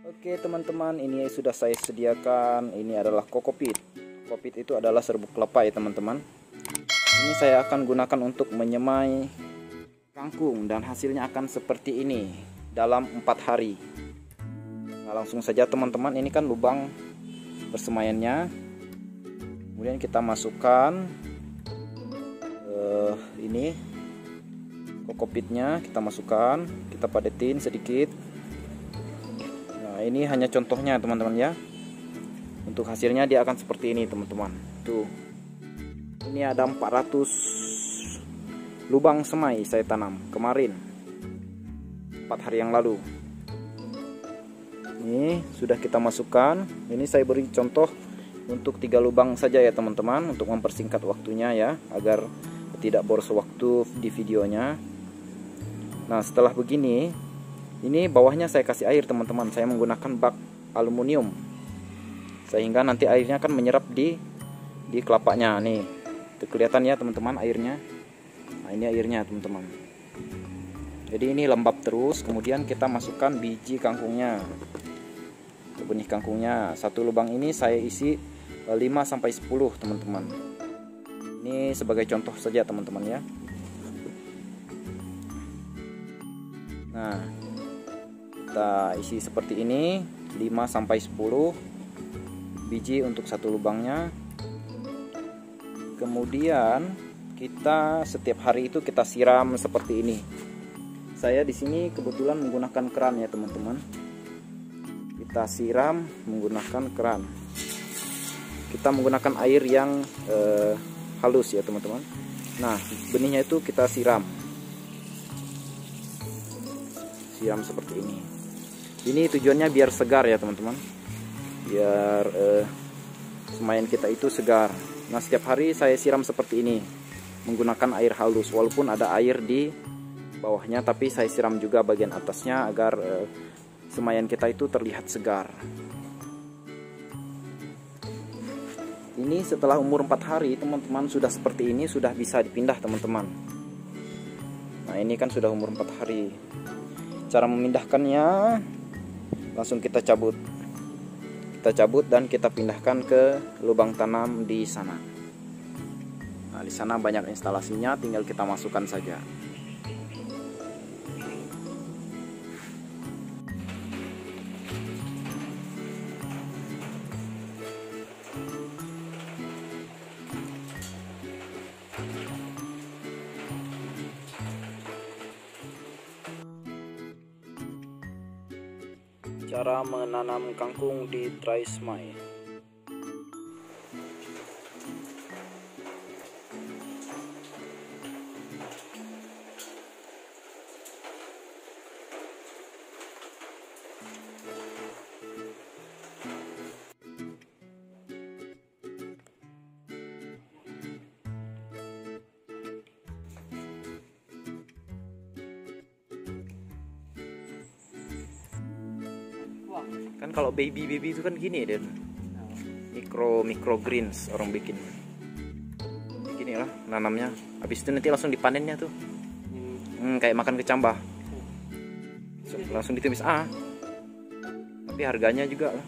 Oke teman-teman, ini sudah saya sediakan. Ini adalah kokopit. Kokopit itu adalah serbuk kelapa ya teman-teman. Ini saya akan gunakan untuk menyemai kangkung dan hasilnya akan seperti ini dalam 4 hari. Nah, langsung saja teman-teman, ini kan lubang persemaiannya. Kemudian kita masukkan ini kokopitnya, kita masukkan, kita padetin sedikit. Nah, ini hanya contohnya teman-teman ya. Untuk hasilnya dia akan seperti ini teman-teman. Tuh. Ini ada 400 lubang semai saya tanam kemarin 4 hari yang lalu. Ini sudah kita masukkan. Ini saya beri contoh untuk 3 lubang saja ya teman-teman, untuk mempersingkat waktunya ya, agar tidak boros waktu di videonya. Nah, setelah begini, ini bawahnya saya kasih air teman-teman. Saya menggunakan bak aluminium, sehingga nanti airnya akan menyerap di kelapanya. Nih, itu kelihatan ya teman-teman airnya. Nah, ini airnya teman-teman. Jadi ini lembab terus. Kemudian kita masukkan biji kangkungnya, benih kangkungnya. Satu lubang ini saya isi 5-10 teman-teman. Ini sebagai contoh saja teman-teman ya. Nah, kita isi seperti ini, 5-10 biji untuk satu lubangnya. Kemudian kita setiap hari itu kita siram seperti ini. Saya di sini kebetulan menggunakan keran ya teman-teman. Kita siram menggunakan keran. Kita menggunakan air yang halus ya teman-teman. Nah, benihnya itu kita siram seperti ini. Ini tujuannya biar segar ya teman-teman, biar semaian kita itu segar. Nah, setiap hari saya siram seperti ini menggunakan air halus, walaupun ada air di bawahnya, tapi saya siram juga bagian atasnya agar semaian kita itu terlihat segar. Ini setelah umur 4 hari teman-teman sudah seperti ini, sudah bisa dipindah teman-teman. Nah, ini kan sudah umur 4 hari. Cara memindahkannya, langsung kita cabut. Kita cabut dan kita pindahkan ke lubang tanam di sana. Nah, di sana banyak instalasinya, tinggal kita masukkan saja. Cara menanam kangkung di try semai. Kan kalau baby itu kan gini dan micro greens orang bikin gini lah nanamnya. Habis itu nanti langsung dipanennya tuh, kayak makan kecambah, langsung ditumis. Tapi harganya juga lah.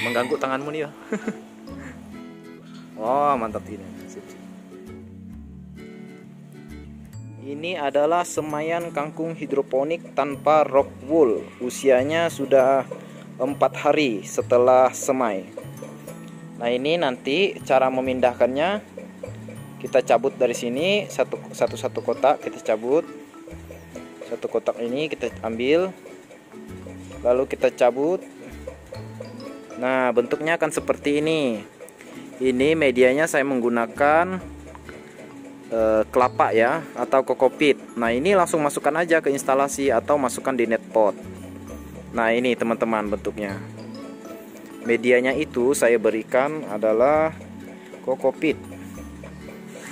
Mengganggu tanganmu nih ya. Oh, mantap ini. Ini adalah semaian kangkung hidroponik tanpa rock wool. Usianya sudah 4 hari setelah semai. Nah, ini nanti cara memindahkannya, kita cabut dari sini satu kotak, kita cabut. Satu kotak ini kita ambil, lalu kita cabut. Nah, bentuknya akan seperti ini. Ini medianya saya menggunakan kelapa ya, atau kokopit. Nah, ini langsung masukkan aja ke instalasi atau masukkan di net pot. Nah, ini teman-teman bentuknya. Medianya itu saya berikan adalah kokopit.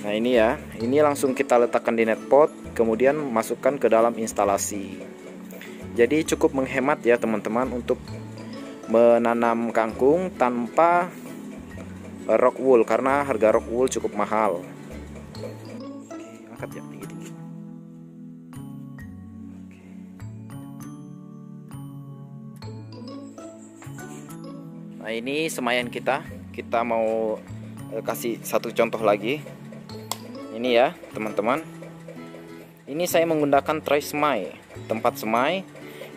Nah, ini ya, ini langsung kita letakkan di net pot, kemudian masukkan ke dalam instalasi. Jadi cukup menghemat ya teman-teman untuk menanam kangkung tanpa rock wool, karena harga rock wool cukup mahal. Oke, angkat ya tinggi-tinggi. Nah, ini semaian kita mau kasih satu contoh lagi. Ini ya teman-teman, ini saya menggunakan tray semai, tempat semai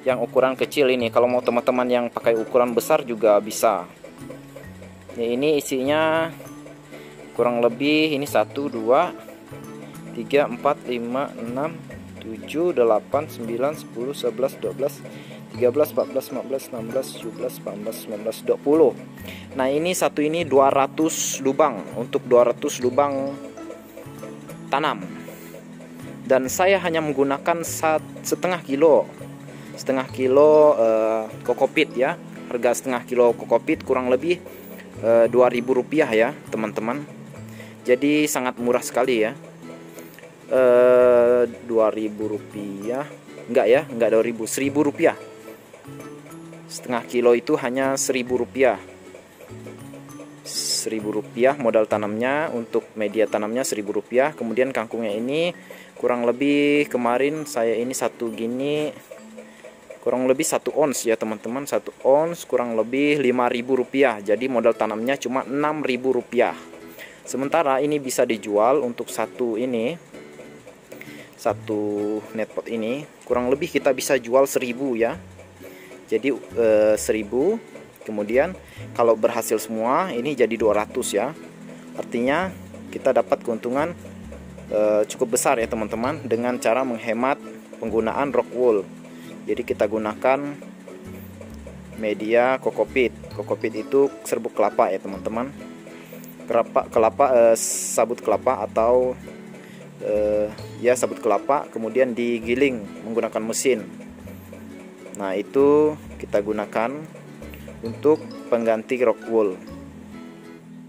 yang ukuran kecil ini. Kalau mau teman-teman yang pakai ukuran besar juga bisa. Ya, ini isinya kurang lebih ini 1, 2, 3, 4, 5, 6, 7, 8, 9, 10, 11, 12, 13, 14, 15, 16, 17, 18, 19, 20. Nah, ini satu ini 200 lubang, untuk 200 lubang tanam. Dan saya hanya menggunakan setengah kilo kokopit ya. Harga setengah kilo kokopit kurang lebih Rp2.000 ya teman-teman. Jadi sangat murah sekali ya. Rp2.000, enggak 2.000, Rp1.000. Setengah kilo itu hanya Rp1.000. Rp1.000 modal tanamnya, untuk media tanamnya Rp1.000. Kemudian kangkungnya ini kurang lebih kemarin saya ini satu gini kurang lebih 1 ons ya teman-teman. 1 ons kurang lebih Rp5.000. Jadi modal tanamnya cuma Rp6.000. Sementara ini bisa dijual untuk satu netpot ini kurang lebih kita bisa jual 1.000 ya. Jadi 1.000. Kemudian kalau berhasil semua ini jadi 200 ya. Artinya kita dapat keuntungan cukup besar ya teman-teman, dengan cara menghemat penggunaan rock wool. Jadi kita gunakan media kokopit. Kokopit itu serbuk kelapa ya teman-teman. Sabut kelapa atau ya sabut kelapa, kemudian digiling menggunakan mesin. Nah, itu kita gunakan untuk pengganti rock wool.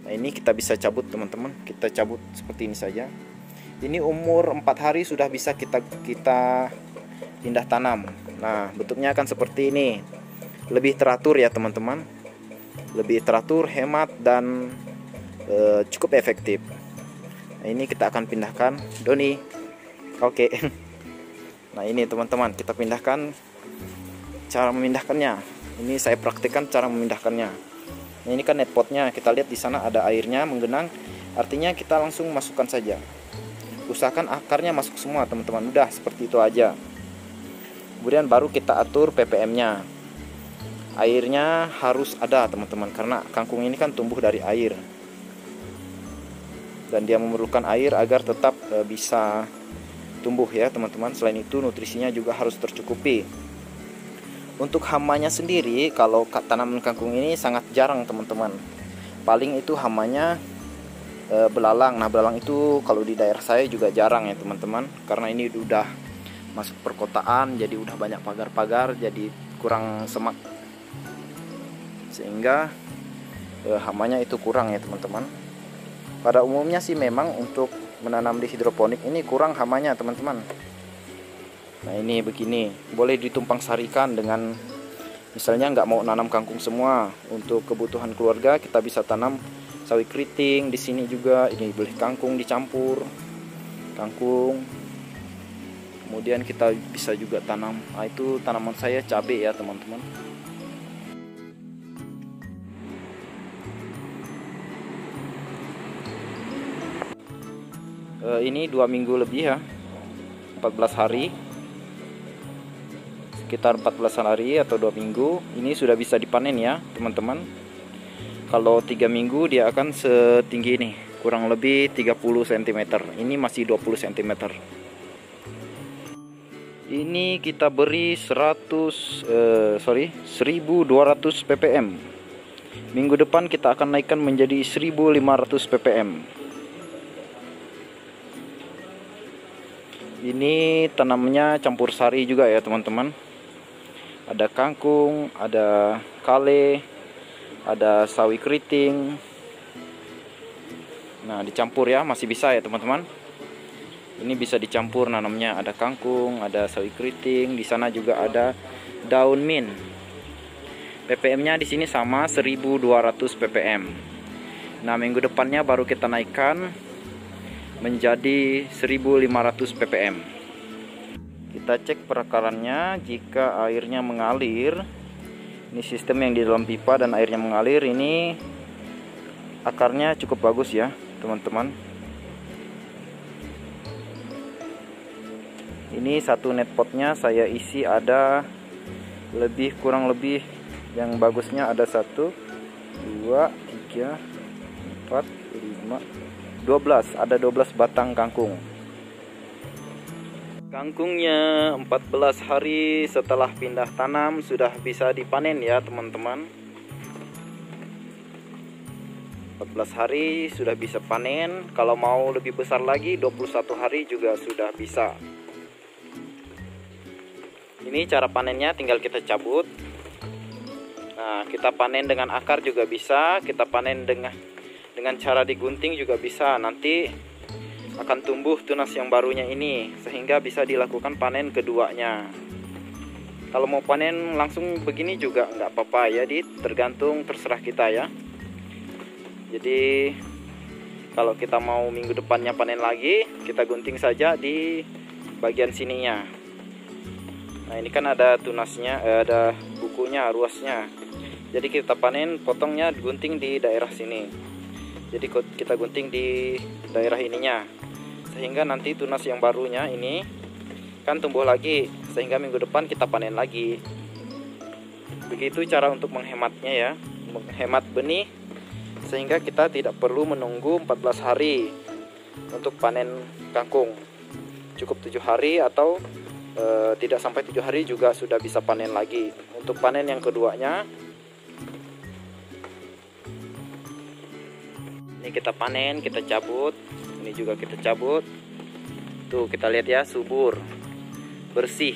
Nah, ini kita bisa cabut teman-teman. Kita cabut seperti ini saja. Ini umur 4 hari sudah bisa kita pindah tanam. Nah, bentuknya akan seperti ini. Lebih teratur ya teman-teman. Lebih teratur, hemat, dan cukup efektif. Nah, ini kita akan pindahkan. Doni. Oke. Nah, ini teman-teman, kita pindahkan. Cara memindahkannya. Ini saya praktikkan cara memindahkannya. Nah, ini kan netpotnya. Kita lihat di sana ada airnya menggenang. Artinya kita langsung masukkan saja. Usahakan akarnya masuk semua teman-teman. Udah seperti itu aja. Kemudian baru kita atur ppm-nya. Airnya harus ada teman-teman, karena kangkung ini kan tumbuh dari air. Dan dia memerlukan air agar tetap bisa tumbuh ya teman-teman. Selain itu nutrisinya juga harus tercukupi. Untuk hamanya sendiri, kalau tanaman kangkung ini sangat jarang teman-teman. Paling itu hamanya belalang. Nah, belalang itu kalau di daerah saya juga jarang ya teman-teman, karena ini udah masuk perkotaan, jadi udah banyak pagar-pagar, jadi kurang semak, sehingga hamanya itu kurang ya teman-teman. Pada umumnya sih memang untuk menanam di hidroponik ini kurang hamanya teman-teman. Nah, ini begini, boleh ditumpang sarikan dengan misalnya nggak mau nanam kangkung semua, untuk kebutuhan keluarga kita bisa tanam sawi keriting di sini juga. Ini boleh kangkung dicampur kangkung. Kemudian kita bisa juga tanam, itu tanaman saya cabai ya teman-teman. Ini 2 minggu lebih ya, 14 hari, sekitar 14 hari atau 2 minggu. Ini sudah bisa dipanen ya teman-teman. Kalau 3 minggu dia akan setinggi ini, kurang lebih 30 cm. Ini masih 20 cm. Ini kita beri 1200 ppm. Minggu depan kita akan naikkan menjadi 1500 ppm. Ini tanamannya campur sari juga ya teman-teman. Ada kangkung, ada kale, ada sawi keriting. Nah, dicampur ya, masih bisa ya teman-teman. Ini bisa dicampur nanamnya, ada kangkung, ada sawi keriting, di sana juga ada daun mint. ppm-nya di sini sama 1200 ppm. Nah, minggu depannya baru kita naikkan menjadi 1500 ppm. Kita cek perakarannya. Jika airnya mengalir, ini sistem yang di dalam pipa dan airnya mengalir, ini akarnya cukup bagus ya teman-teman. Ini satu net potnya saya isi ada kurang lebih, yang bagusnya ada 1, 2, 3, 4, 5, 12. Ada 12 batang kangkung. Kangkungnya 14 hari setelah pindah tanam sudah bisa dipanen ya teman-teman. 14 hari sudah bisa panen. Kalau mau lebih besar lagi 21 hari juga sudah bisa. Ini cara panennya, tinggal kita cabut. Nah, kita panen dengan akar juga bisa, kita panen dengan cara digunting juga bisa. Nanti akan tumbuh tunas yang barunya ini, sehingga bisa dilakukan panen keduanya. Kalau mau panen langsung begini juga nggak apa-apa ya, tergantung, terserah kita ya. Jadi kalau kita mau minggu depannya panen lagi, kita gunting saja di bagian sininya. Nah, ini kan ada tunasnya, ada bukunya, ruasnya. Jadi kita panen, potongnya gunting di daerah sini. Jadi kita gunting di daerah ininya, sehingga nanti tunas yang barunya ini kan tumbuh lagi, sehingga minggu depan kita panen lagi. Begitu cara untuk menghematnya ya, menghemat benih, sehingga kita tidak perlu menunggu 14 hari untuk panen kangkung. Cukup 7 hari atau tidak sampai 7 hari juga sudah bisa panen lagi. Untuk panen yang keduanya, ini kita panen, kita cabut. Ini juga kita cabut. Tuh kita lihat ya, subur, bersih.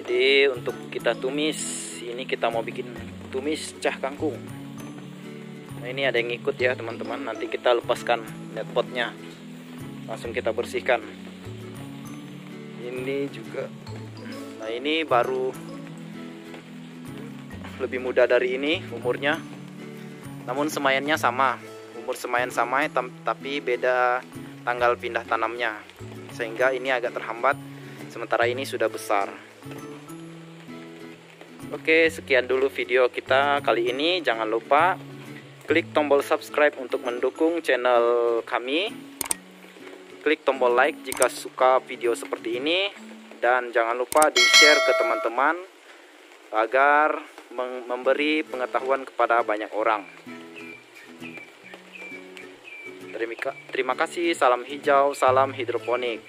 Jadi untuk kita tumis, ini kita mau bikin tumis cah kangkung. Nah, ini ada yang ikut ya teman-teman. Nanti kita lepaskan net potnya, langsung kita bersihkan. Ini juga. Nah, ini baru lebih muda dari ini umurnya, namun semaiannya sama, umur semaian sama, tapi beda tanggal pindah tanamnya, sehingga ini agak terhambat, sementara ini sudah besar. Oke, sekian dulu video kita kali ini. Jangan lupa klik tombol subscribe untuk mendukung channel kami. Klik tombol like jika suka video seperti ini, dan jangan lupa di-share ke teman-teman agar memberi pengetahuan kepada banyak orang. Terima kasih, salam hijau, salam hidroponik.